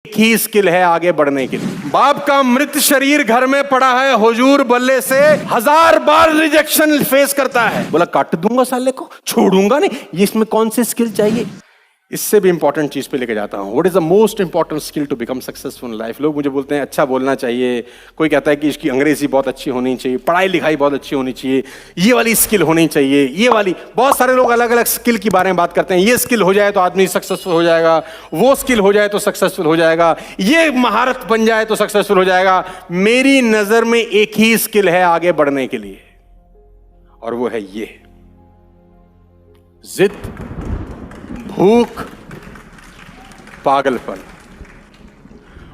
एक ही स्किल है आगे बढ़ने के लिए। बाप का मृत शरीर घर में पड़ा है, हुजूर बल्ले से 1000 बार रिजेक्शन फेस करता है। बोला काट दूंगा साले को, छोड़ूंगा नहीं। ये इसमें कौन सी स्किल चाहिए? इससे भी इंपॉर्टेंट चीज पे लेके जाता हूं। What is the most important skill to become successful in life? लोग मुझे बोलते हैं अच्छा बोलना चाहिए, कोई कहता है कि इसकी अंग्रेजी बहुत अच्छी होनी चाहिए, पढ़ाई लिखाई बहुत अच्छी होनी चाहिए, ये वाली स्किल होनी चाहिए, ये वाली। बहुत सारे लोग अलग अलग स्किल के बारे में बात करते हैं। ये स्किल हो जाए तो आदमी सक्सेसफुल हो जाएगा, वो स्किल हो जाए तो सक्सेसफुल हो जाएगा, ये महारत बन जाए तो सक्सेसफुल हो जाएगा। मेरी नजर में एक ही स्किल है आगे बढ़ने के लिए, और वो है ये जिद, भूख, पागलपन।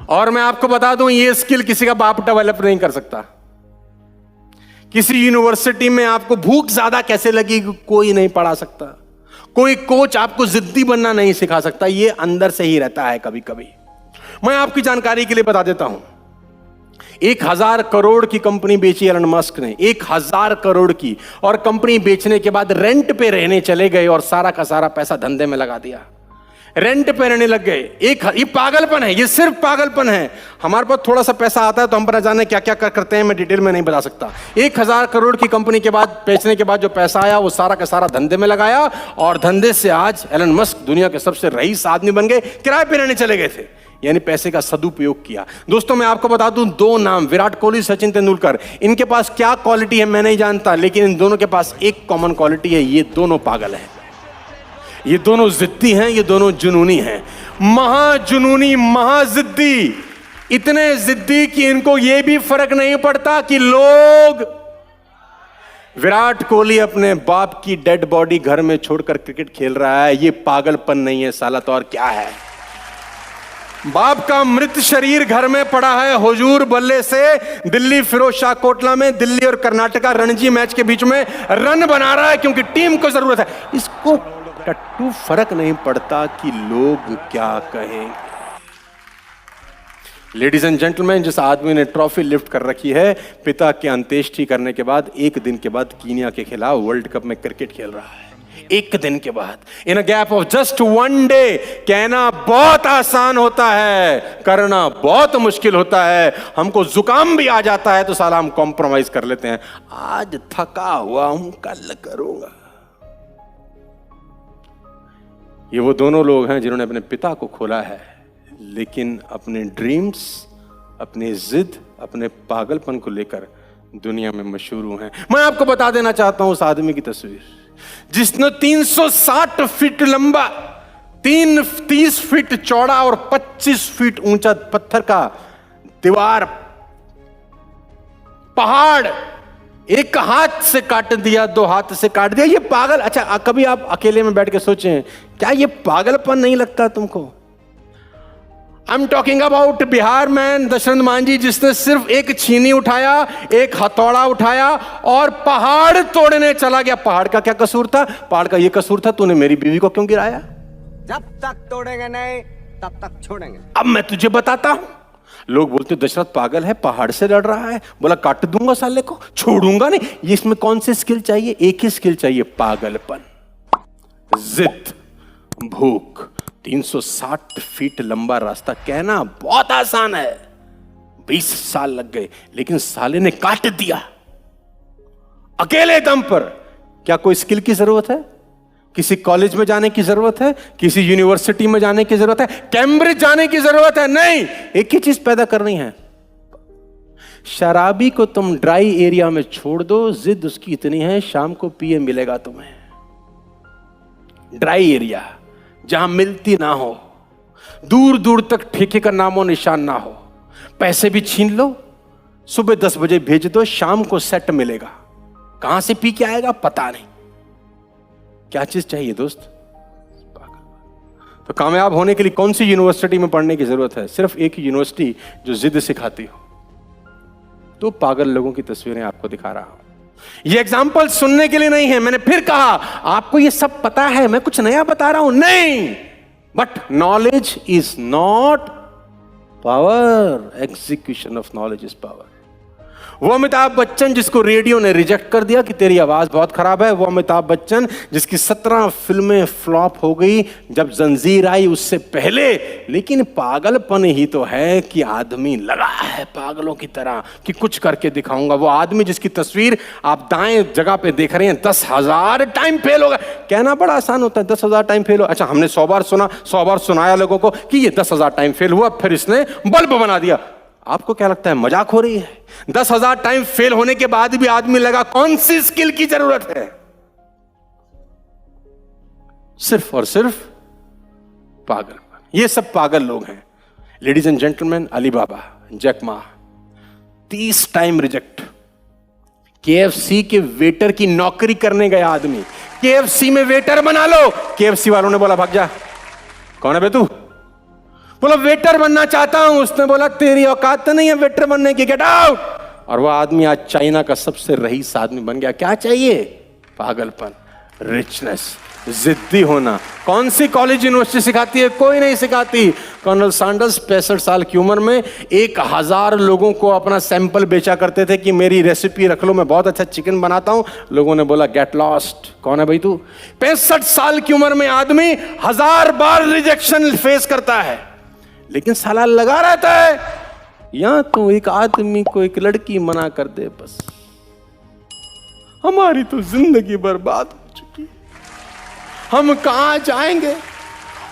और मैं आपको बता दूं, ये स्किल किसी का बाप डेवलप नहीं कर सकता। किसी यूनिवर्सिटी में आपको भूख ज्यादा कैसे लगी कोई नहीं पढ़ा सकता। कोई कोच आपको जिद्दी बनना नहीं सिखा सकता। ये अंदर से ही रहता है कभी कभी। मैं आपकी जानकारी के लिए बता देता हूं, 1000 करोड़ की कंपनी बेची एलन मस्क ने, 1000 करोड़ की। और कंपनी बेचने के बाद रेंट पे रहने चले गए और सारा का सारा पैसा धंधे में लगा दिया। रेंट पे रहने लग गए। ये पागलपन है, ये सिर्फ पागलपन है। हमारे पास थोड़ा सा पैसा आता है तो हम पता जाने क्या क्या करते हैं, मैं डिटेल में नहीं बता सकता। 1000 करोड़ की कंपनी के बाद, बेचने के बाद जो पैसा आया वो सारा का सारा धंधे में लगाया, और धंधे से आज एलन मस्क दुनिया के सबसे रईस आदमी बन गए। किराए पे रहने चले गए थे, यानी पैसे का सदुपयोग किया। दोस्तों मैं आपको बता दूं, 2 नाम, विराट कोहली, सचिन तेंदुलकर। इनके पास क्या क्वालिटी है मैं नहीं जानता, लेकिन इन दोनों के पास एक कॉमन क्वालिटी है, ये दोनों पागल हैं। ये दोनों जिद्दी हैं, ये दोनों जुनूनी हैं। महाजुनूनी, महाजिद्दी। इतने जिद्दी कि इनको ये भी फर्क नहीं पड़ता कि लोग। विराट कोहली अपने बाप की डेड बॉडी घर में छोड़कर क्रिकेट खेल रहा है। ये पागलपन नहीं है साला, तो और क्या है? बाप का मृत शरीर घर में पड़ा है, हुजूर बल्ले से दिल्ली फिरोजशाह कोटला में, दिल्ली और कर्नाटका रणजी मैच के बीच में रन बना रहा है क्योंकि टीम को जरूरत है। इसको टट्टू फर्क नहीं पड़ता कि लोग क्या कहेंगे। लेडीज एंड जेंटलमैन, जिस आदमी ने ट्रॉफी लिफ्ट कर रखी है, पिता के अंत्येष्टि करने के बाद 1 दिन के बाद कीनिया के खिलाफ वर्ल्ड कप में क्रिकेट खेल रहा है। 1 दिन के बाद, in a gap of just 1 day. कहना बहुत आसान होता है, करना बहुत मुश्किल होता है। हमको जुकाम भी आ जाता है तो साला हम कॉम्प्रोमाइज कर लेते हैं। आज थका हुआ हूं, कल करूंगा। ये वो दोनों लोग हैं जिन्होंने अपने पिता को खोला है, लेकिन अपने ड्रीम्स, अपनी जिद, अपने पागलपन को लेकर दुनिया में मशहूर हैं। मैं आपको बता देना चाहता हूं उस आदमी की तस्वीर, जिसने 360 फीट लंबा, 30 फीट चौड़ा और 25 फीट ऊंचा पत्थर का दीवार, पहाड़ एक हाथ से काट दिया, 2 हाथ से काट दिया। ये पागल। अच्छा, कभी आप अकेले में बैठ के सोचें, क्या ये पागलपन नहीं लगता तुमको? I am talking about Bihar man Dashrath Manjhi, जिसने सिर्फ एक छीनी उठाया, एक हथौड़ा उठाया और पहाड़ तोड़ने चला गया। पहाड़ का क्या कसूर था? पहाड़ का ये कसूर था, तूने मेरी बीवी को क्यों गिराया? जब तक तोड़ेंगे नहीं तब तक छोड़ेंगे। अब मैं तुझे बताता हूं। लोग बोलते दशरथ पागल है, पहाड़ से लड़ रहा है। बोला काट दूंगा साले को, छोड़ूंगा नहीं। ये इसमें कौन सी स्किल चाहिए? एक ही स्किल चाहिए, पागलपन, जिद, भूख। 360 फीट लंबा रास्ता, कहना बहुत आसान है, 20 साल लग गए, लेकिन साले ने काट दिया अकेले दम पर। क्या कोई स्किल की जरूरत है? किसी कॉलेज में जाने की जरूरत है? किसी यूनिवर्सिटी में जाने की जरूरत है? कैम्ब्रिज जाने की जरूरत है? नहीं, एक ही चीज पैदा करनी है। शराबी को तुम ड्राई एरिया में छोड़ दो, जिद उसकी इतनी है, शाम को पिए मिलेगा तुम्हें। ड्राई एरिया जहां मिलती ना हो, दूर दूर तक ठेके का नामो निशान ना हो, पैसे भी छीन लो, सुबह 10 बजे भेज दो, शाम को सेट मिलेगा। कहां से पी के आएगा पता नहीं। क्या चीज चाहिए दोस्त? तो कामयाब होने के लिए कौन सी यूनिवर्सिटी में पढ़ने की जरूरत है? सिर्फ एक ही यूनिवर्सिटी जो जिद सिखाती हो। तो पागल लोगों की तस्वीरें आपको दिखा रहा हूं। ये एग्जाम्पल सुनने के लिए नहीं है। मैंने फिर कहा, आपको ये सब पता है, मैं कुछ नया बता रहा हूं, नहीं। But knowledge is not power, execution of knowledge is power. वो अमिताभ बच्चन जिसको रेडियो ने रिजेक्ट कर दिया कि तेरी आवाज बहुत खराब है, वो अमिताभ बच्चन जिसकी 17 फिल्में फ्लॉप हो गई जब जंजीर आई उससे पहले, लेकिन पागलपन ही तो है कि आदमी लगा है पागलों की तरह कि कुछ करके दिखाऊंगा। वो आदमी जिसकी तस्वीर आप दाएं जगह पे देख रहे हैं 10,000 टाइम फेल होगा। कहना बड़ा आसान होता है 10,000 टाइम फेल हो, अच्छा हमने 100 बार सुना, 100 बार सुनाया लोगों को कि ये 10,000 टाइम फेल हुआ, फिर इसने बल्ब बना दिया। आपको क्या लगता है मजाक हो रही है? 10,000 टाइम फेल होने के बाद भी आदमी लगा, कौन सी स्किल की जरूरत है? सिर्फ और सिर्फ पागलपन। ये सब पागल लोग हैं। Ladies and gentleman, Alibaba, Jack Ma 30 time reject. KFC के वेटर की नौकरी करने गया आदमी, KFC में वेटर बना लो। KFC वालों ने बोला भाग जा। कौन है बे तू? बोला वेटर बनना चाहता हूं। उसने बोला तेरी औकात तो नहीं है वेटर बनने की, गेट आउट। और वह आदमी आज चाइना का सबसे रईस आदमी बन गया। क्या चाहिए? पागलपन, रिचनेस, जिद्दी होना। कौन सी कॉलेज यूनिवर्सिटी सिखाती है? कोई नहीं सिखाती। कर्नल सैंडर्स 65 साल की उम्र में 1000 लोगों को अपना सैंपल बेचा करते थे कि मेरी रेसिपी रख लो, मैं बहुत अच्छा चिकन बनाता हूं। लोगों ने बोला गेट लॉस्ट। कौन है भाई तू? 65 साल की उम्र में आदमी 1000 बार रिजेक्शन फेस करता है, लेकिन साला लगा रहता है। यहां तो एक आदमी को एक लड़की मना कर दे, बस हमारी तो जिंदगी बर्बाद हो चुकी है, हम कहां जाएंगे।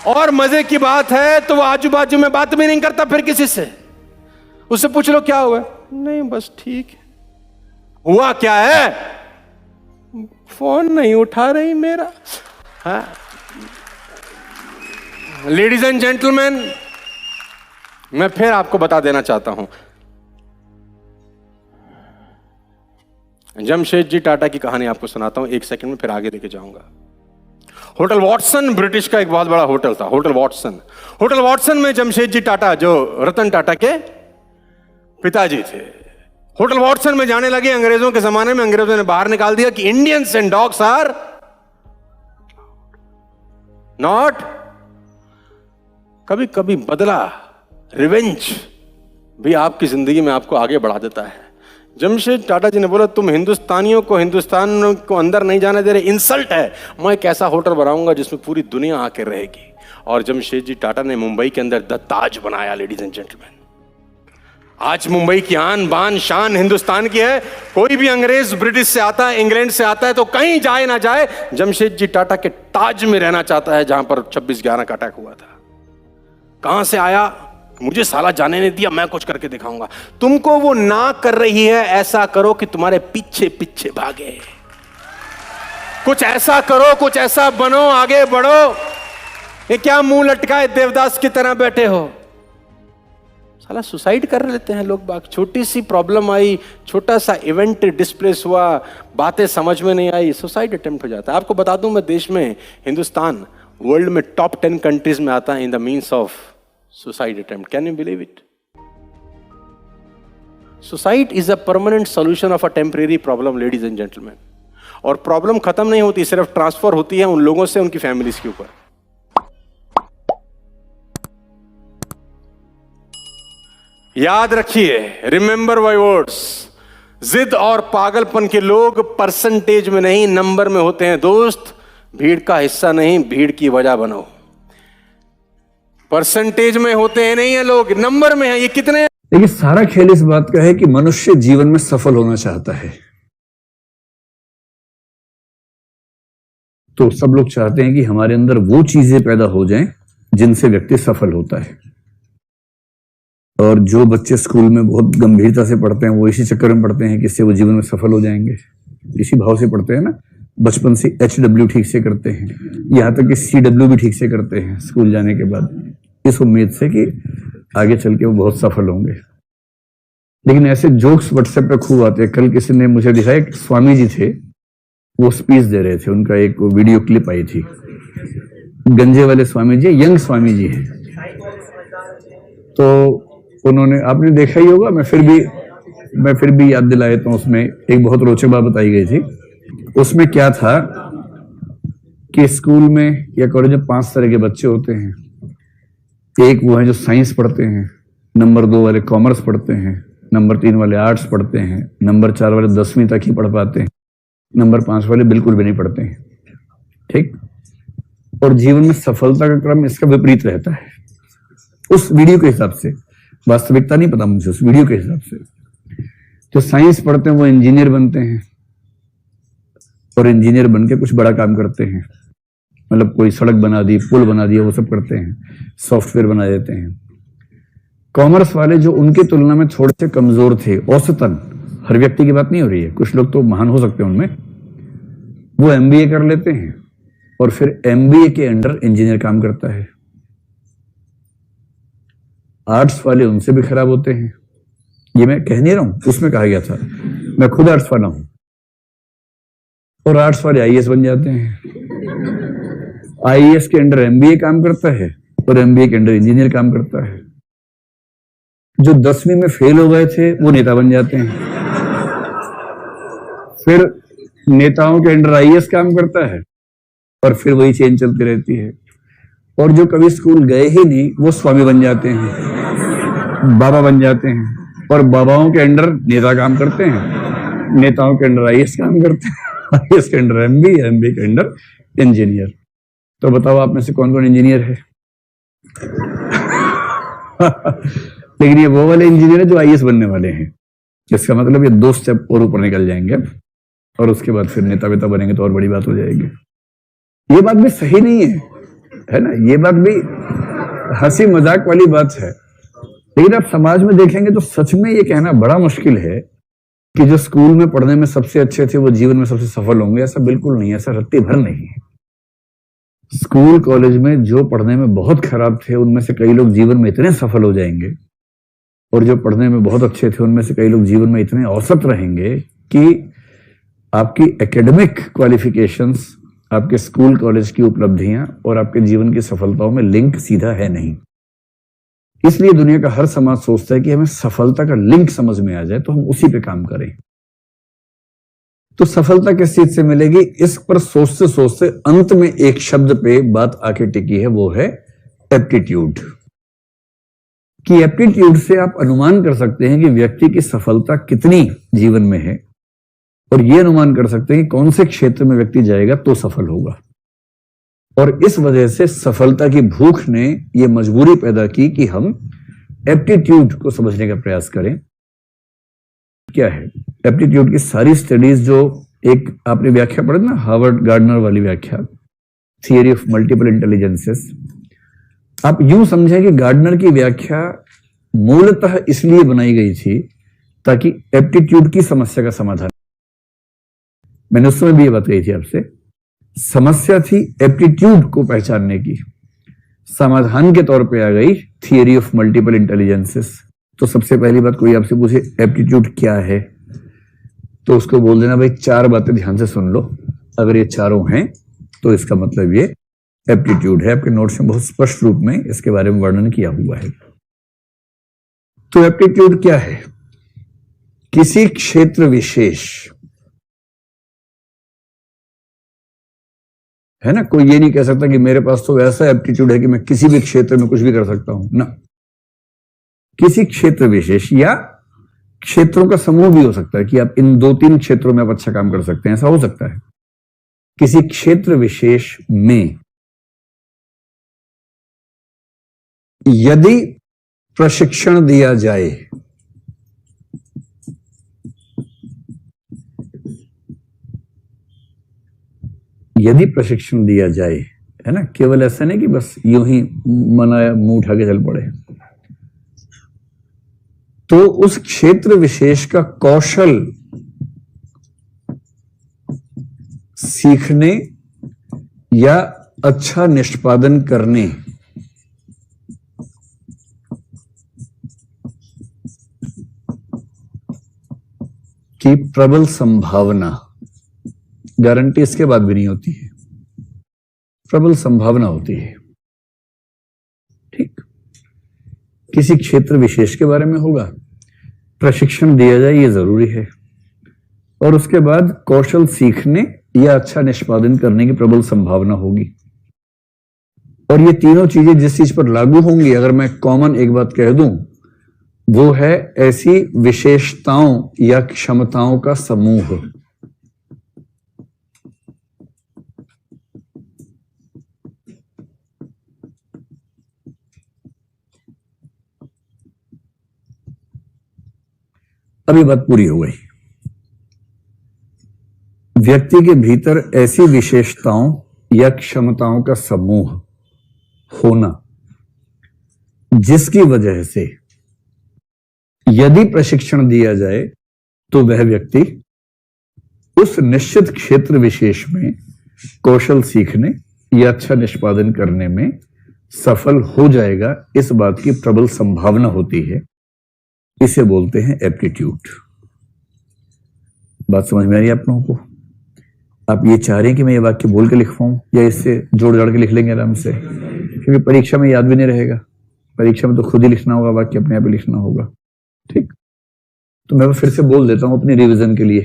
और मजे की बात है तो वो आजू बाजू में बात भी नहीं करता फिर किसी से। उससे पूछ लो क्या हुआ? नहीं बस ठीक है। हुआ क्या है? फोन नहीं उठा रही मेरा। लेडीज एंड जेंटलमैन, मैं फिर आपको बता देना चाहता हूं, जमशेदजी टाटा की कहानी आपको सुनाता हूं 1 सेकंड में, फिर आगे लेके जाऊंगा। होटल वॉटसन ब्रिटिश का एक बहुत बड़ा होटल था, होटल वॉटसन। होटल वॉटसन में जमशेदजी टाटा जो रतन टाटा के पिताजी थे, होटल वॉटसन में जाने लगे। अंग्रेजों के जमाने में अंग्रेजों ने बाहर निकाल दिया कि Indians and dogs are not. कभी कभी बदला, रिवेंज भी आपकी जिंदगी में आपको आगे बढ़ा देता है। जमशेद टाटा जी ने बोला तुम हिंदुस्तानियों को हिंदुस्तान को अंदर नहीं जाने दे रहे, इंसल्ट है। मैं एक ऐसा होटल बनाऊंगा जिसमें पूरी दुनिया आके रहेगी। और जमशेद जी टाटा ने मुंबई के अंदर द ताज बनाया। लेडीज एंड जेंटलमैन, आज मुंबई की आन बान शान हिंदुस्तान की है। कोई भी अंग्रेज ब्रिटिश से आता है, इंग्लैंड से आता है, तो कहीं जाए ना जाए जमशेद जी टाटा के ताज में रहना चाहता है, जहां पर 26/11 का अटैक हुआ था। कहां से आया? मुझे साला जाने नहीं दिया, मैं कुछ करके दिखाऊंगा। तुमको वो ना कर रही है, ऐसा करो कि तुम्हारे पीछे पीछे भागे। कुछ ऐसा करो, कुछ ऐसा बनो, आगे बढ़ो। ये क्या मुंह लटकाए देवदास की तरह बैठे हो? साला सुसाइड कर लेते हैं लोग बाग। छोटी सी प्रॉब्लम आई, छोटा सा इवेंट डिस्प्लेस हुआ, बातें समझ में नहीं आई, सुसाइड अटेम्प्ट हो जाता है। आपको बता दूं, मैं देश में, हिंदुस्तान वर्ल्ड में टॉप 10 कंट्रीज में आता है in the means of suicide attempt. Can you believe it? Suicide is a permanent solution of a temporary problem, ladies and gentlemen. और प्रॉब्लम खत्म नहीं होती, सिर्फ ट्रांसफर होती है उन लोगों से उनकी फैमिलीज के ऊपर। याद रखिए, रिमेंबर माय वर्ड्स, जिद और पागलपन के लोग परसेंटेज में नहीं नंबर में होते हैं दोस्त। भीड़ का हिस्सा नहीं, भीड़ की वजह बनो। परसेंटेज में होते हैं नहीं है लोग, नंबर में है। ये कितने? लेकिन सारा खेल इस बात का है कि मनुष्य जीवन में सफल होना चाहता है। तो सब लोग चाहते हैं कि हमारे अंदर वो चीजें पैदा हो जाएं जिनसे व्यक्ति सफल होता है। और जो बच्चे स्कूल में बहुत गंभीरता से पढ़ते हैं वो इसी चक्कर में पढ़ते हैं कि इससे वो जीवन में सफल हो जाएंगे। इसी भाव से पढ़ते हैं ना। बचपन से HW ठीक से करते हैं, यहां तक कि CW भी ठीक से करते हैं स्कूल जाने के बाद, इस उम्मीद से कि आगे चल के वो बहुत सफल होंगे। लेकिन ऐसे जोक्स व्हाट्सएप पे खूब आते हैं। कल किसी ने मुझे दिखाया, एक स्वामी जी थे, वो स्पीच दे रहे थे, उनका एक वीडियो क्लिप आई थी। गंजे वाले स्वामी जी, यंग स्वामी जी हैं। तो उन्होंने, आपने देखा ही होगा, मैं फिर भी याद दिला देता हूं। उसमें एक बहुत रोचक बात बताई गई थी। उसमें क्या था कि स्कूल में या कॉलेज में 5 तरह के बच्चे होते हैं। एक वो है जो साइंस पढ़ते हैं, नंबर 2 वाले कॉमर्स पढ़ते हैं, नंबर 3 वाले आर्ट्स पढ़ते हैं, नंबर 4 वाले 10वीं तक ही पढ़ पाते हैं, नंबर 5 वाले बिल्कुल भी नहीं पढ़ते हैं। ठीक। और जीवन में सफलता का क्रम इसका विपरीत रहता है उस वीडियो के हिसाब से। वास्तविकता नहीं पता मुझे, उस वीडियो के हिसाब से। जो साइंस पढ़ते हैं वो इंजीनियर बनते हैं और इंजीनियर बनके कुछ बड़ा काम करते हैं, मतलब कोई सड़क बना दी, पुल बना दिया, वो सब करते हैं, सॉफ्टवेयर बना देते हैं। कॉमर्स वाले जो उनकी तुलना में थोड़े से कमजोर थे औसतन, हर व्यक्ति की बात नहीं हो रही है, कुछ लोग तो महान हो सकते हैं उनमें, वो एमबीए कर लेते हैं और फिर एमबीए के अंडर इंजीनियर काम करता है। आर्ट्स वाले उनसे भी खराब होते हैं। ये मैं कह नहीं रहा हूं, उसमें कहा गया था, मैं खुद आर्ट्स वाला हूं। और आर्ट्स वाले आईएएस बन जाते हैं, आईएएस के अंडर एमबीए काम करता है और एमबीए के अंडर इंजीनियर काम करता है। जो 10वीं में फेल हो गए थे वो नेता बन जाते हैं, फिर नेताओं के अंडर आईएएस काम करता है और फिर वही चेन चलती रहती है। और जो कभी स्कूल गए ही नहीं वो स्वामी बन जाते हैं, बाबा बन जाते हैं, और बाबाओं के अंडर नेता काम करते हैं, नेताओं के अंडर आईएएस काम करते हैं, आईएएस के अंडर एमबीए, एमबीए के अंडर इंजीनियर। तो बताओ आप में से कौन कौन इंजीनियर है? लेकिन ये वो वाले इंजीनियर है जो आईएएस बनने वाले हैं, इसका मतलब ये 2 स्टेप और ऊपर निकल जाएंगे और उसके बाद फिर नेता वेता बनेंगे तो और बड़ी बात हो जाएगी। ये बात भी सही नहीं है ना, ये बात भी हंसी मजाक वाली बात है। लेकिन आप समाज में देखेंगे तो सच में ये कहना बड़ा मुश्किल है कि जो स्कूल में पढ़ने में सबसे अच्छे थे वो जीवन में सबसे सफल होंगे। ऐसा बिल्कुल नहीं है, ऐसा रत्ती भर नहीं है। स्कूल कॉलेज में जो पढ़ने में बहुत खराब थे उनमें से कई लोग जीवन में इतने सफल हो जाएंगे, और जो पढ़ने में बहुत अच्छे थे उनमें से कई लोग जीवन में इतने औसत रहेंगे कि आपकी एकेडमिक क्वालिफिकेशंस, आपके स्कूल कॉलेज की उपलब्धियां और आपके जीवन की सफलताओं में लिंक सीधा है नहीं। इसलिए दुनिया का हर समाज सोचता है कि हमें सफलता का लिंक समझ में आ जाए तो हम उसी पे काम करें। तो सफलता किस चीज से मिलेगी, इस पर सोचते सोचते अंत में एक शब्द पे बात आके टिकी है, वो है एप्टीट्यूड। कि एप्टीट्यूड से आप अनुमान कर सकते हैं कि व्यक्ति की सफलता कितनी जीवन में है, और यह अनुमान कर सकते हैं कि कौन से क्षेत्र में व्यक्ति जाएगा तो सफल होगा। और इस वजह से सफलता की भूख ने यह मजबूरी पैदा की कि हम एप्टीट्यूड को समझने का प्रयास करें। क्या है एप्टीट्यूड की सारी स्टडीज, जो एक आपने व्याख्या पढ़ी ना, हार्वर्ड गार्डनर वाली व्याख्या, थियरी ऑफ मल्टीपल इंटेलिजेंसेस, आप यूं समझें कि गार्डनर की व्याख्या मूलतः इसलिए बनाई गई थी ताकि एप्टीट्यूड की समस्या का समाधान। मैंने उस समय भी ये बात कही थी आपसे, समस्या थी एप्टीट्यूड को पहचानने की, समाधान के तौर पे आ गई थियरी ऑफ मल्टीपल इंटेलिजेंसेस। तो सबसे पहली बात कोई आपसे पूछे एप्टीट्यूड क्या है, तो उसको बोल देना भाई 4 बातें ध्यान से सुन लो, अगर ये चारों हैं तो इसका मतलब ये एप्टीट्यूड है। आपके नोट्स में बहुत स्पष्ट रूप में इसके बारे में वर्णन किया हुआ है। तो एप्टीट्यूड क्या है? किसी क्षेत्र विशेष, है ना, कोई ये नहीं कह सकता कि मेरे पास तो ऐसा एप्टीट्यूड है कि मैं किसी भी क्षेत्र में कुछ भी कर सकता हूं ना। किसी क्षेत्र विशेष या क्षेत्रों का समूह भी हो सकता है कि आप इन 2-3 क्षेत्रों में आप अच्छा काम कर सकते हैं, ऐसा हो सकता है। किसी क्षेत्र विशेष में यदि प्रशिक्षण दिया जाए, यदि प्रशिक्षण दिया जाए, है ना, केवल ऐसा नहीं कि बस यूं ही मनाया मुंह उठा के चल पड़े, तो उस क्षेत्र विशेष का कौशल सीखने या अच्छा निष्पादन करने की प्रबल संभावना, गारंटी इसके बाद भी नहीं होती है, प्रबल संभावना होती है। ठीक, किसी क्षेत्र विशेष के बारे में होगा, प्रशिक्षण दिया जाए ये जरूरी है, और उसके बाद कौशल सीखने या अच्छा निष्पादन करने की प्रबल संभावना होगी। और ये तीनों चीजें जिस चीज पर लागू होंगी, अगर मैं कॉमन एक बात कह दूं वो है ऐसी विशेषताओं या क्षमताओं का समूह। अभी बात पूरी हो गई। व्यक्ति के भीतर ऐसी विशेषताओं या क्षमताओं का समूह होना जिसकी वजह से यदि प्रशिक्षण दिया जाए तो वह व्यक्ति उस निश्चित क्षेत्र विशेष में कौशल सीखने या अच्छा निष्पादन करने में सफल हो जाएगा, इस बात की प्रबल संभावना होती है। इसे बोलते हैं एप्टीट्यूड। बात समझ में आ रही है आप लोगों को? आप ये चाह रहे हैं कि मैं ये वाक्य बोल के लिख पाऊं या इससे जोड़ जाड़ के लिख लेंगे आराम से? क्योंकि परीक्षा में याद भी नहीं रहेगा। परीक्षा में तो खुद ही लिखना होगा, वाक्य अपने आप ही लिखना होगा। ठीक, तो मैं फिर से बोल देता हूं अपनी रिवीजन के लिए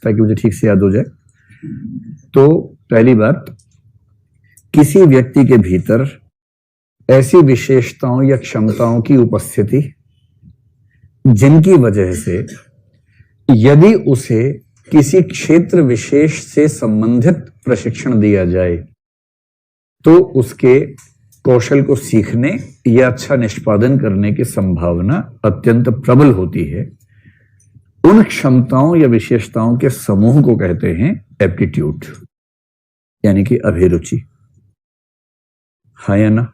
ताकि मुझे ठीक से याद हो जाए। तो पहली बात, किसी व्यक्ति के भीतर ऐसी विशेषताओं या क्षमताओं की उपस्थिति जिनकी वजह से यदि उसे किसी क्षेत्र विशेष से संबंधित प्रशिक्षण दिया जाए तो उसके कौशल को सीखने या अच्छा निष्पादन करने की संभावना अत्यंत प्रबल होती है। उन क्षमताओं या विशेषताओं के समूह को कहते हैं एप्टीट्यूड, यानी कि अभिरुचि। हाँ या ना?